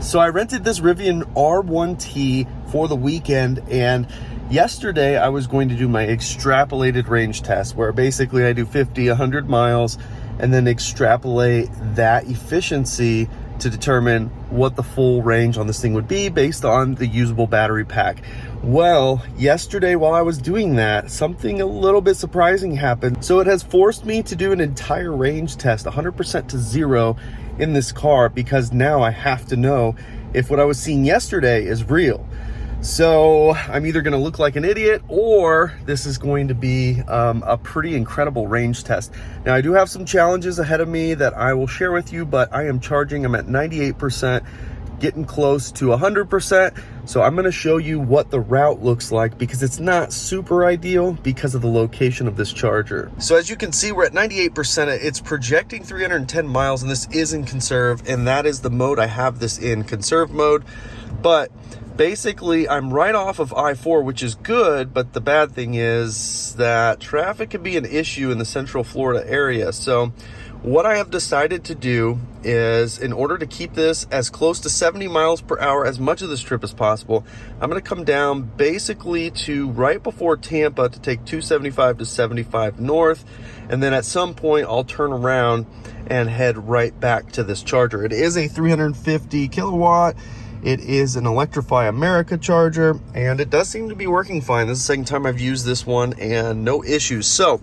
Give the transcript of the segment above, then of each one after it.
So I rented this Rivian R1T for the weekend, and yesterday I was going to do my extrapolated range test where basically I do 50, 100 miles and then extrapolate that efficiency to determine what the full range on this thing would be based on the usable battery pack. Well, yesterday while I was doing that, something a little bit surprising happened. So it has forced me to do an entire range test, 100% to 0 in this car, because now I have to know if what I was seeing yesterday is real. So I'm either going to look like an idiot or this is going to be a pretty incredible range test. Now I do have some challenges ahead of me that I will share with you, but I am charging, I'm at 98%, getting close to 100%. So I'm going to show you what the route looks like, because it's not super ideal because of the location of this charger. So as you can see, we're at 98%. It's projecting 310 miles, and this is in Conserve, and that is the mode I have this in, Conserve Mode. But basically, I'm right off of I-4, which is good, but the bad thing is that traffic can be an issue in the Central Florida area. So what I have decided to do is, in order to keep this as close to 70 miles per hour as much of this trip as possible, I'm going to come down basically to right before Tampa to take 275 to 75 north, and then at some point I'll turn around and head right back to this charger. It is a 350 kilowatt. It is an Electrify America charger, and it does seem to be working fine. This is the second time I've used this one and no issues. So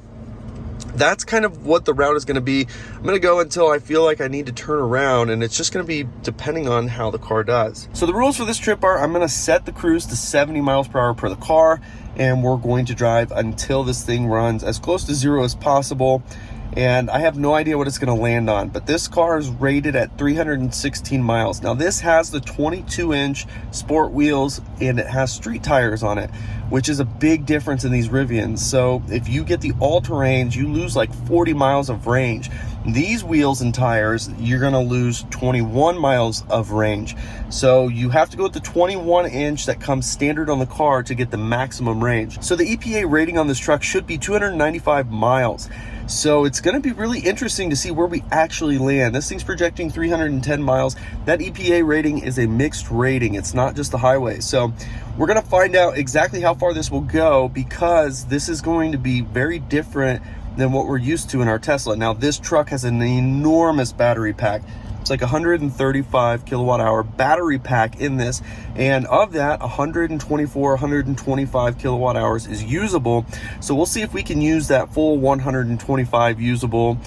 that's kind of what the route is going to be. I'm going to go until I feel like I need to turn around, and it's just going to be depending on how the car does. So the rules for this trip are, I'm going to set the cruise to 70 miles per hour per the car, and we're going to drive until this thing runs as close to 0 as possible. And I have no idea what it's going to land on, but this car is rated at 316 miles. Now this has the 22-inch sport wheels, and it has street tires on it, which is a big difference in these Rivians. So if you get the all-terrains, you lose like 40 miles of range. These wheels and tires, you're going to lose 21 miles of range. So you have to go with the 21-inch that comes standard on the car to get the maximum range. So the EPA rating on this truck should be 295 miles. So it's going to be really interesting to see where we actually land. This thing's projecting 310 miles. That EPA rating is a mixed rating. It's not just the highway. So we're going to find out exactly how far this will go, because this is going to be very different than what we're used to in our Tesla. Now this truck has an enormous battery pack. It's like 135 kilowatt hour battery pack in this, and of that 125 kilowatt hours is usable. So we'll see if we can use that full 125 usable.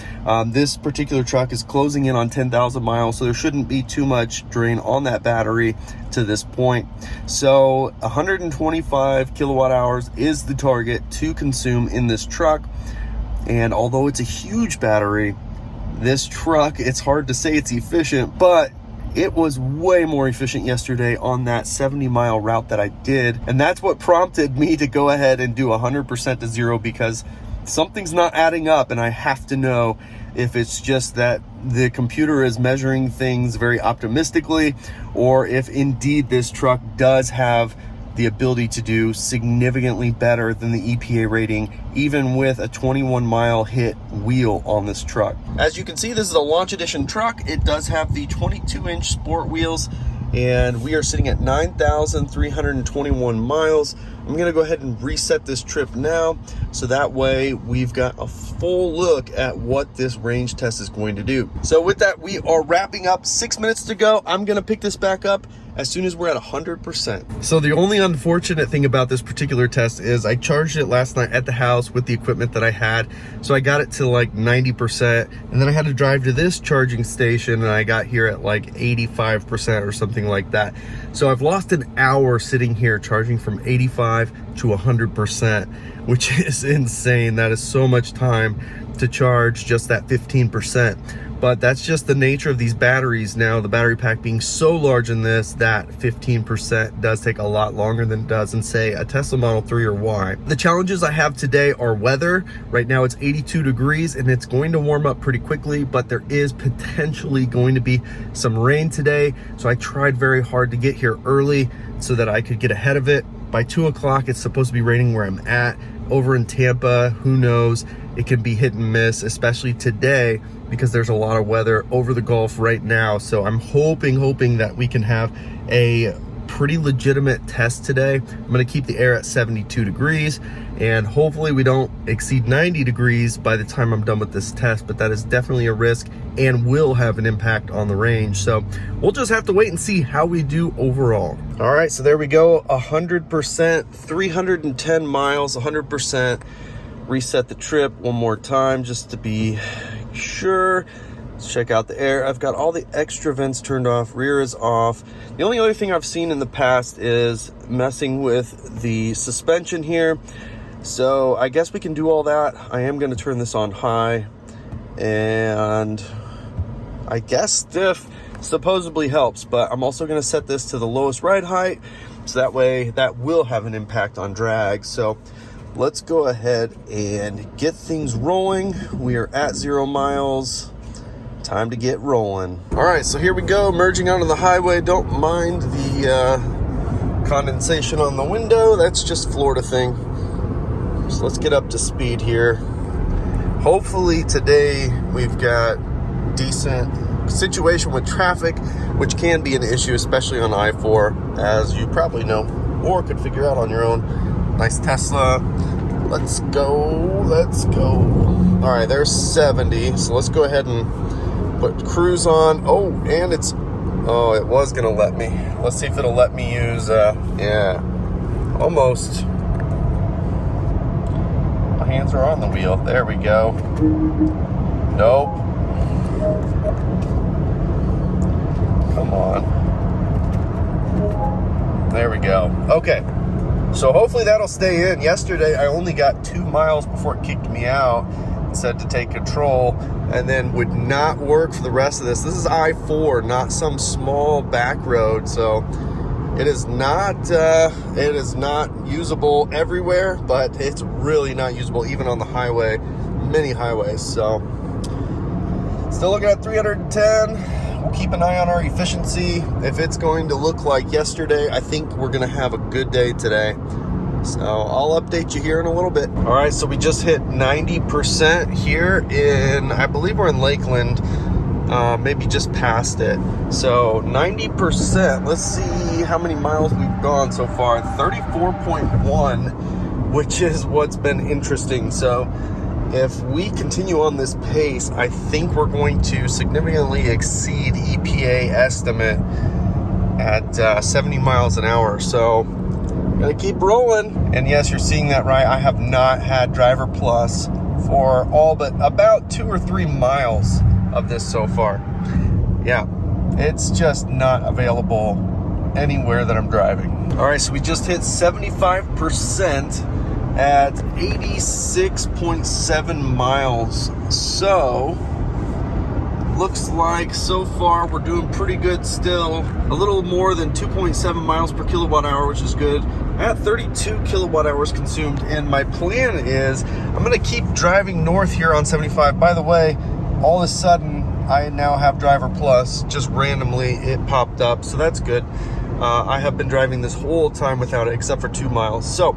This particular truck is closing in on 10,000 miles, so there shouldn't be too much drain on that battery to this point. So 125 kilowatt hours is the target to consume in this truck. And although it's a huge battery, this truck, it's hard to say it's efficient, but it was way more efficient yesterday on that 70-mile route that I did. And that's what prompted me to go ahead and do 100% to 0, because something's not adding up, and I have to know if it's just that the computer is measuring things very optimistically, or if indeed this truck does have the ability to do significantly better than the EPA rating, even with a 21-mile hit wheel on this truck. As you can see, this is a launch edition truck. It does have the 22-inch sport wheels, and we are sitting at 9,321 miles. I'm gonna go ahead and reset this trip now, so that way we've got a full look at what this range test is going to do. So with that, we are wrapping up. 6 minutes to go. I'm gonna pick this back up as soon as we're at 100%. So the only unfortunate thing about this particular test is I charged it last night at the house with the equipment that I had. So I got it to like 90%, and then I had to drive to this charging station, and I got here at like 85% or something like that. So I've lost an hour sitting here charging from 85 to 100%, which is insane. That is so much time to charge just that 15%. But that's just the nature of these batteries now, the battery pack being so large in this, that 15% does take a lot longer than it does in, say, a Tesla Model 3 or Y. The challenges I have today are weather. Right now it's 82 degrees and it's going to warm up pretty quickly, but there is potentially going to be some rain today. So I tried very hard to get here early so that I could get ahead of it. By 2 o'clock, it's supposed to be raining where I'm at. Over in Tampa, who knows? It can be hit and miss, especially today. because there's a lot of weather over the Gulf right now. So I'm hoping that we can have a pretty legitimate test today. I'm gonna keep the air at 72 degrees and hopefully we don't exceed 90 degrees by the time I'm done with this test, but that is definitely a risk and will have an impact on the range. So we'll just have to wait and see how we do overall. All right, so there we go, 100%, 310 miles, 100%. Reset the trip one more time just to be sure. Let's check out the air. I've got all the extra vents turned off, rear is off. The only other thing I've seen in the past is messing with the suspension here. So I guess we can do all that. I am gonna turn this on high, and I guess stiff supposedly helps, but I'm also gonna set this to the lowest ride height, so that way that will have an impact on drag. So let's go ahead and get things rolling. We are at 0 miles. Time to get rolling. All right, so here we go, merging onto the highway. Don't mind the condensation on the window. That's just Florida thing. So let's get up to speed here. Hopefully today we've got decent situation with traffic, which can be an issue, especially on I-4, as you probably know, or could figure out on your own. Nice Tesla. Let's go, let's go. All right, there's 70. So let's go ahead and put cruise on. Oh, and it was gonna let me. Let's see if it'll let me use, yeah, almost. My hands are on the wheel. There we go. Nope. Come on. There we go. Okay. So hopefully that'll stay in. Yesterday, I only got 2 miles before it kicked me out and said to take control, and then would not work for the rest of this. This is I-4, not some small back road, so it is not usable everywhere, but it's really not usable even on the highway, many highways. So still looking at 310. We'll keep an eye on our efficiency. If it's going to look like yesterday, I think we're gonna have a good day today. So I'll update you here in a little bit. All right, so we just hit 90% here in, I believe we're in Lakeland, maybe just past it. So 90%, let's see how many miles we've gone so far. 34.1, which is what's been interesting. So if we continue on this pace, I think we're going to significantly exceed EPA estimate at 70 miles an hour. So gonna keep rolling. And yes, you're seeing that right. I have not had Driver Plus for all but about 2 or 3 miles of this so far. Yeah, it's just not available anywhere that I'm driving. All right, so we just hit 75% at 86.7 miles. So looks like so far we're doing pretty good still. A little more than 2.7 miles per kilowatt hour, which is good. At 32 kilowatt hours consumed. And my plan is I'm gonna keep driving north here on 75. By the way, all of a sudden I now have Driver Plus. Just randomly it popped up, so that's good. I have been driving this whole time without it except for 2 miles. So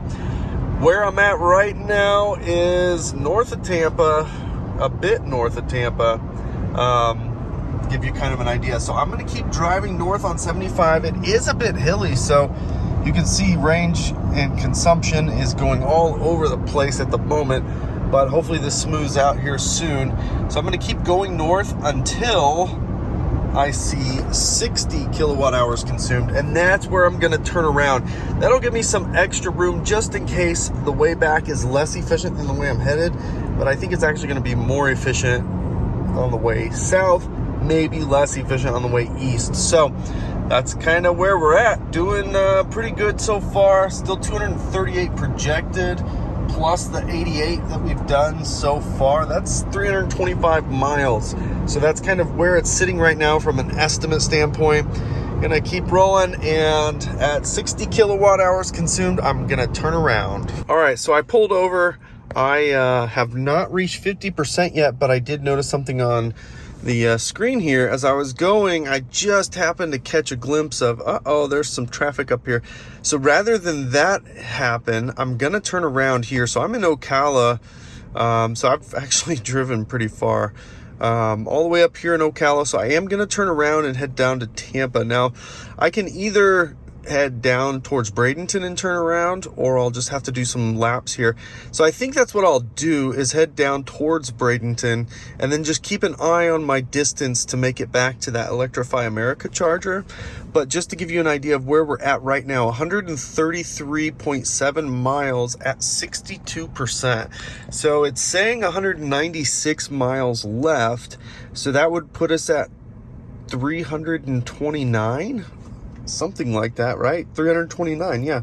where I'm at right now is north of Tampa, a bit north of Tampa. Give you kind of an idea. So I'm gonna keep driving north on 75. It is a bit hilly, so you can see range and consumption is going all over the place at the moment, but hopefully this smooths out here soon. So I'm gonna keep going north until I see 60 kilowatt hours consumed, and that's where I'm gonna turn around. That'll give me some extra room just in case the way back is less efficient than the way I'm headed, but I think it's actually gonna be more efficient on the way south, maybe less efficient on the way east. So that's kind of where we're at. Doing pretty good so far. Still 238 projected, plus the 88 that we've done so far. That's 325 miles. So that's kind of where it's sitting right now from an estimate standpoint. Gonna keep rolling, and at 60 kilowatt hours consumed, I'm gonna turn around. All right, so I pulled over. I have not reached 50% yet, but I did notice something on the screen here. As I was going, I just happened to catch a glimpse of, uh-oh, there's some traffic up here. So rather than that happen, I'm gonna turn around here. So I'm in Ocala, so I've actually driven pretty far. all the way up here in Ocala. So I am going to turn around and head down to Tampa. Now, I can either head down towards Bradenton and turn around, or I'll just have to do some laps here. So I think that's what I'll do, is head down towards Bradenton and then just keep an eye on my distance to make it back to that Electrify America charger. But just to give you an idea of where we're at right now, 133.7 miles at 62%. So it's saying 196 miles left. So that would put us at 329, something like that, right? 329, yeah,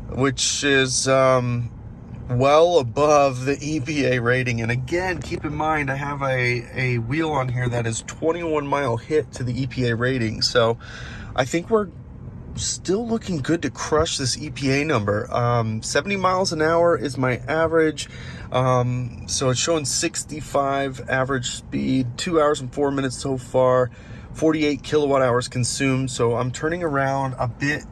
which is well above the EPA rating. And again, keep in mind, I have a wheel on here that is 21 mile hit to the EPA rating. So I think we're still looking good to crush this EPA number. 70 miles an hour is my average. So it's showing 65 average speed, 2 hours and 4 minutes so far, 48 kilowatt hours consumed. So I'm turning around a bit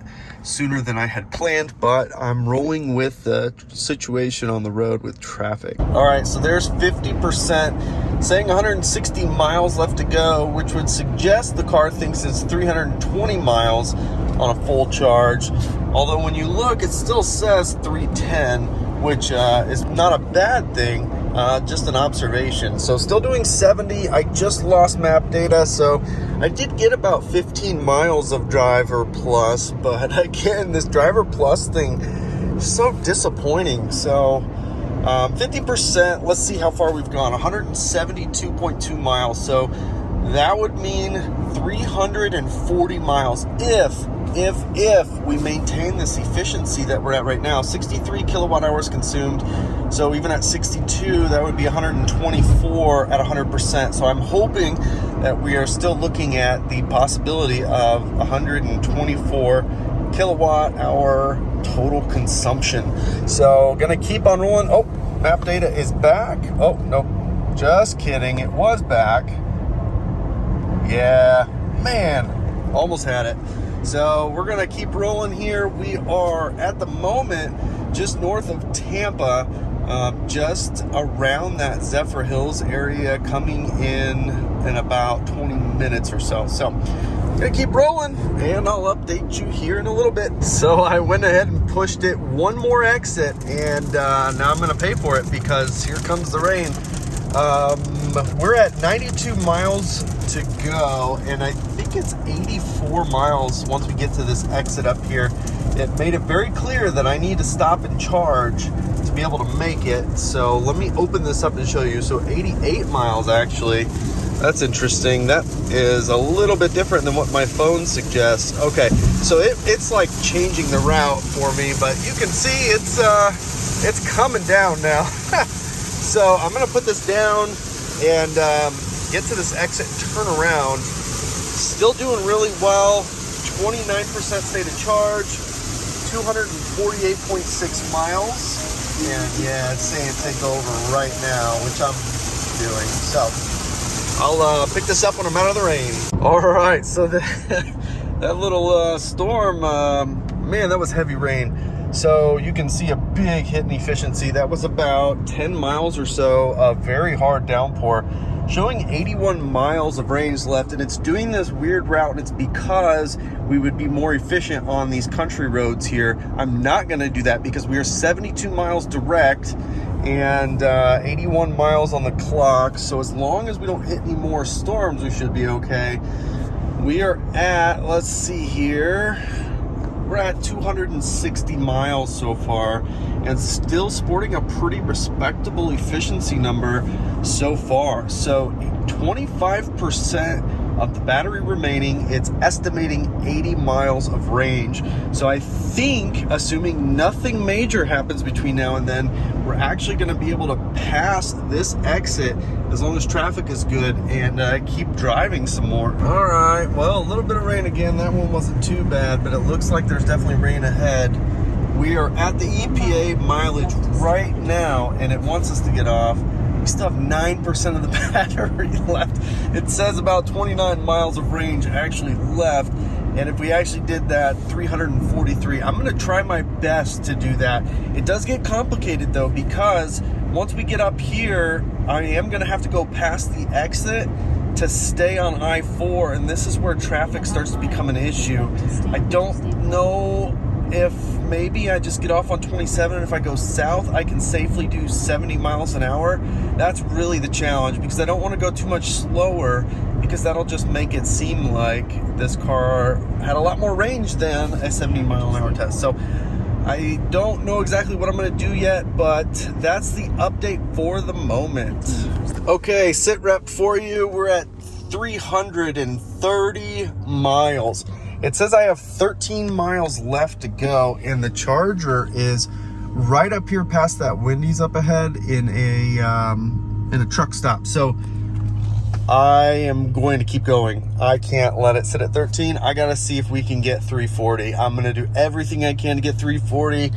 sooner than I had planned, but I'm rolling with the situation on the road with traffic. All right, so there's 50%, saying 160 miles left to go, which would suggest the car thinks it's 320 miles on a full charge. Although when you look, it still says 310, which is not a bad thing. Just an observation. So still doing 70. I just lost map data, so I did get about 15 miles of driver plus, but again, this driver plus thing is so disappointing. So 50%, let's see how far we've gone. 172.2 miles. So that would mean 340 miles if we maintain this efficiency that we're at right now. 63 kilowatt hours consumed. So even at 62, that would be 124 at 100%. So I'm hoping that we are still looking at the possibility of 124 kilowatt hour total consumption. So gonna keep on rolling. Oh, map data is back. Oh, no, just kidding. It was back. Yeah, man, almost had it. So we're gonna keep rolling here. We are at the moment just north of Tampa, just around that Zephyr Hills area, coming in about 20 minutes or so. So I'm gonna keep rolling and I'll update you here in a little bit. So I went ahead and pushed it one more exit, and now I'm gonna pay for it because here comes the rain. We're at 92 miles to go, and I think it's 84 miles once we get to this exit up here. It made it very clear that I need to stop and charge to be able to make it. So let me open this up and show you. So 88 miles actually. That's interesting. That is a little bit different than what my phone suggests. Okay, so it's like changing the route for me, but you can see it's coming down now. So I'm gonna put this down and get to this exit, turn around. Still doing really well. 29% state of charge, 248.6 miles. And yeah, it's saying take over right now, which I'm doing. So I'll pick this up when I'm out of the rain. All right, so that little storm, man, that was heavy rain. So you can see a big hit in efficiency. That was about 10 miles or so of very hard downpour, showing 81 miles of range left. And it's doing this weird route, and it's because we would be more efficient on these country roads here. I'm not gonna do that because we are 72 miles direct and 81 miles on the clock. So as long as we don't hit any more storms, we should be okay. We are at, let's see here, we're at 260 miles so far and still sporting a pretty respectable efficiency number so far. So 25% of the battery remaining, it's estimating 80 miles of range. So I think, assuming nothing major happens between now and then, we're actually going to be able to pass this exit as long as traffic is good and keep driving some more. All right, well, a little bit of rain again. That one wasn't too bad, but it looks like there's definitely rain ahead. We are at the EPA mileage right now, and it wants us to get off. We still have 9% of the battery left. It says about 29 miles of range actually left. And if we actually did that, 343, I'm gonna try my best to do that. It does get complicated though, because once we get up here, I am gonna have to go past the exit to stay on I-4, and this is where traffic starts to become an issue. I don't know if maybe I just get off on 27, and if I go south, I can safely do 70 miles an hour. That's really the challenge, because I don't want to go too much slower, because that'll just make it seem like this car had a lot more range than a 70 mile an hour test. So I don't know exactly what I'm going to do yet, but that's the update for the moment. Okay, sit rep for you. We're at 330 miles. It says I have 13 miles left to go, and the charger is right up here past that Wendy's up ahead in a truck stop. So I am going to keep going. I can't let it sit at 13. I gotta see if we can get 340. I'm gonna do everything I can to get 340.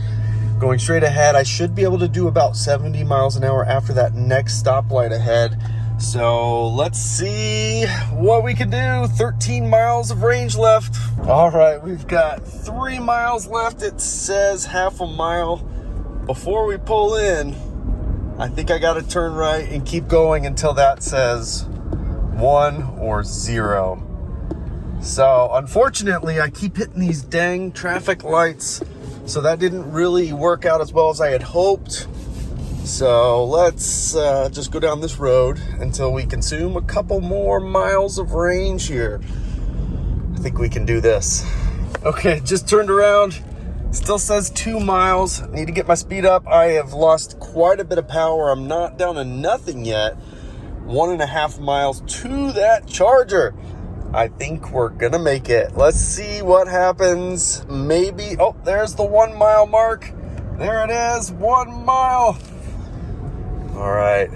Going straight ahead, I should be able to do about 70 miles an hour after that next stoplight ahead. So let's see what we can do. 13 miles of range left. All right, we've got 3 miles left. It says half a mile. Before we pull in, I think I gotta turn right and keep going until that says 1 or 0. So unfortunately, I keep hitting these dang traffic lights. So that didn't really work out as well as I had hoped. So let's just go down this road until we consume a couple more miles of range here. I think we can do this. Okay, just turned around. Still says 2 miles. Need to get my speed up. I have lost quite a bit of power. I'm not down to nothing yet. 1.5 miles to that charger. I think we're gonna make it. Let's see what happens. Maybe, oh, there's the 1 mile mark. There it is, 1 mile. All right,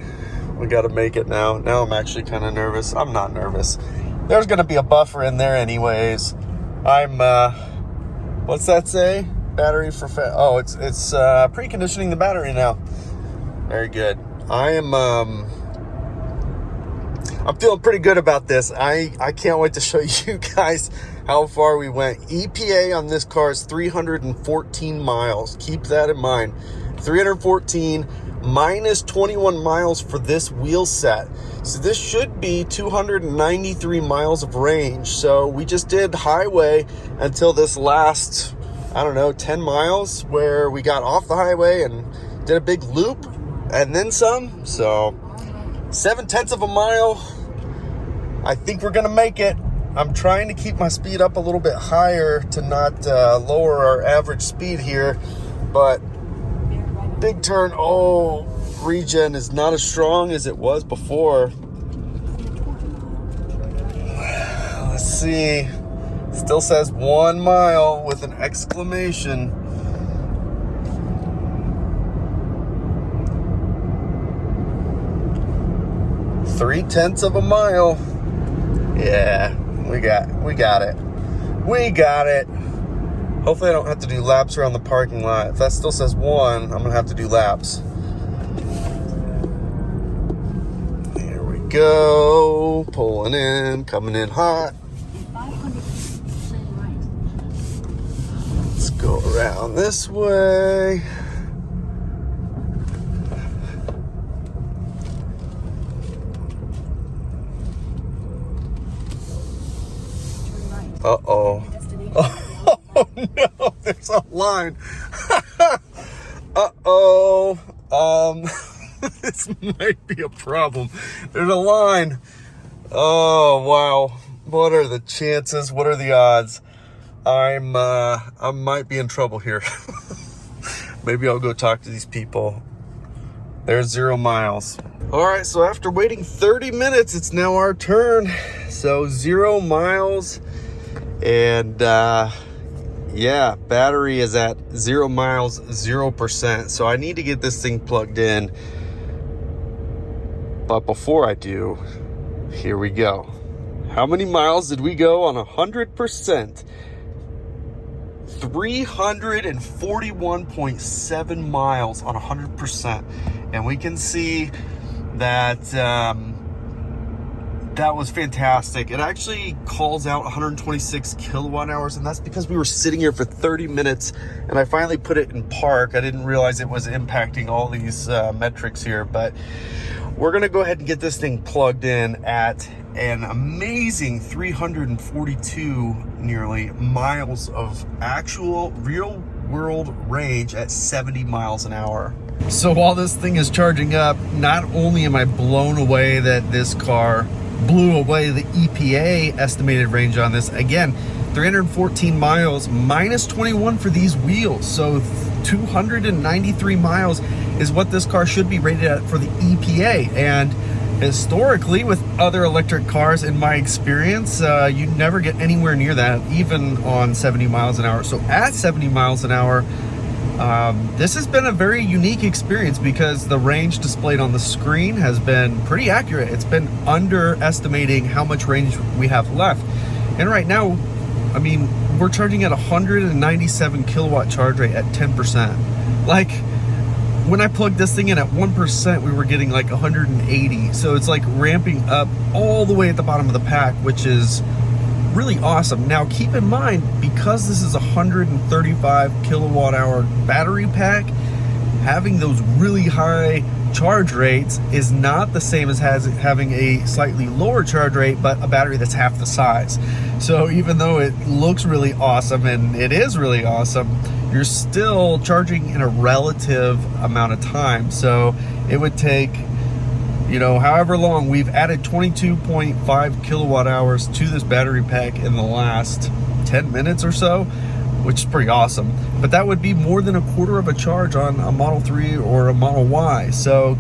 we gotta make it now. Now I'm actually kind of nervous. I'm not nervous. There's gonna be a buffer in there anyways. I'm, what's that say? Battery for, oh, it's preconditioning the battery now. Very good. I'm feeling pretty good about this. I can't wait to show you guys how far we went. EPA on this car is 314 miles. Keep that in mind. 314 minus 21 miles for this wheel set. So this should be 293 miles of range. So we just did highway until this last, I don't know, 10 miles where we got off the highway and did a big loop and then some. So 0.7 of a mile. I think we're gonna make it. I'm trying to keep my speed up a little bit higher to not lower our average speed here, but big turn. Oh, regen is not as strong as it was before. Let's see. Still says 1 mile with an exclamation. .3 of a mile. Yeah, we got it. We got it. Hopefully I don't have to do laps around the parking lot. If that still says 1, I'm gonna have to do laps. Here we go. Pulling in, coming in hot. Let's go around this way. Uh-oh. Oh, no, there's a line. Uh-oh. This might be a problem. There's a line. Oh, wow. What are the chances? What are the odds? I might be in trouble here. Maybe I'll go talk to these people. There's 0 miles. All right, so after waiting 30 minutes, it's now our turn. So 0 miles. And yeah, battery is at 0 miles, 0%. So I need to get this thing plugged in. But before I do, here we go. How many miles did we go on 100%? 341.7 miles on 100%. And we can see that That was fantastic. It actually calls out 126 kilowatt hours, and that's because we were sitting here for 30 minutes, and I finally put it in park. I didn't realize it was impacting all these metrics here, but we're gonna go ahead and get this thing plugged in at an amazing 342 nearly miles of actual real world range at 70 miles an hour. So while this thing is charging up, not only am I blown away that this car blew away the EPA estimated range on this, again, 314 miles minus 21 for these wheels. So 293 miles is what this car should be rated at for the EPA. And historically, with other electric cars, in my experience, you never get anywhere near that, even on 70 miles an hour. So at 70 miles an hour, this has been a very unique experience because the range displayed on the screen has been pretty accurate. It's been underestimating how much range we have left. And right now, I mean, we're charging at 197 kilowatt charge rate at 10%. Like, when I plugged this thing in at 1%, we were getting like 180. So it's like ramping up all the way at the bottom of the pack, which is really awesome. Now keep in mind, because this is a 135 kilowatt hour battery pack, having those really high charge rates is not the same as having a slightly lower charge rate, but a battery that's half the size. So even though it looks really awesome, and it is really awesome, you're still charging in a relative amount of time. So it would take, you know, however long. We've added 22.5 kilowatt hours to this battery pack in the last 10 minutes or so, which is pretty awesome. But that would be more than a quarter of a charge on a Model 3 or a Model Y. So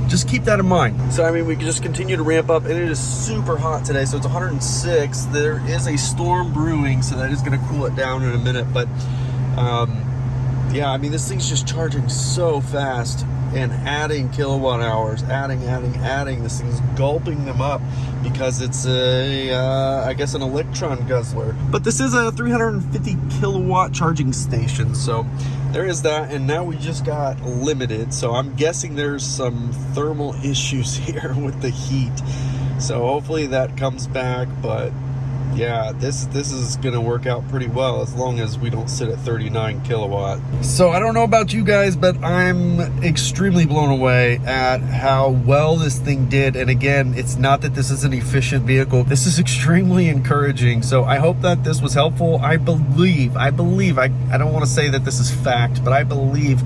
just keep that in mind. So I mean, we can just continue to ramp up, and it is super hot today. So it's 106. There is a storm brewing, so that is going to cool it down in a minute. But yeah, I mean, this thing's just charging so fast and adding kilowatt hours, adding. This thing's gulping them up because it's I guess an electron guzzler. But this is a 350 kilowatt charging station, so there is that. And now we just got limited, so I'm guessing there's some thermal issues here with the heat. So hopefully that comes back, but yeah, this is gonna work out pretty well as long as we don't sit at 39 kilowatt. So I don't know about you guys, but I'm extremely blown away at how well this thing did. And again, it's not that this is an efficient vehicle. This is extremely encouraging. So I hope that this was helpful. I believe, I don't want to say that this is fact, but I believe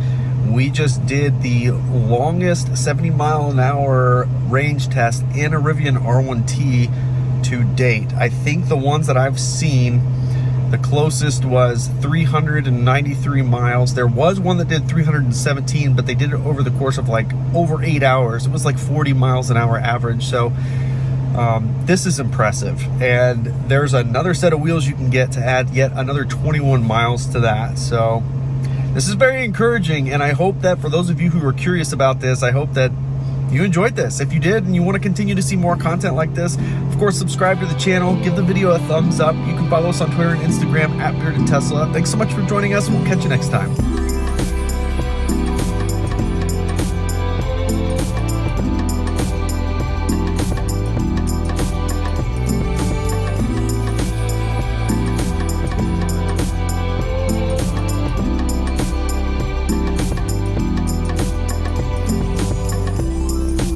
we just did the longest 70 mile an hour range test in a Rivian R1T to date. I think the ones that I've seen, the closest was 393 miles. There was one that did 317, but they did it over the course of like over 8 hours. It was like 40 miles an hour average. So this is impressive. And there's another set of wheels you can get to add yet another 21 miles to that. So this is very encouraging, and I hope that for those of you who are curious about this, I hope that you enjoyed this. If you did and you want to continue to see more content like this, of course, subscribe to the channel, give the video a thumbs up. You can follow us on Twitter and Instagram at Bearded Tesla. Thanks so much for joining us. We'll catch you next time.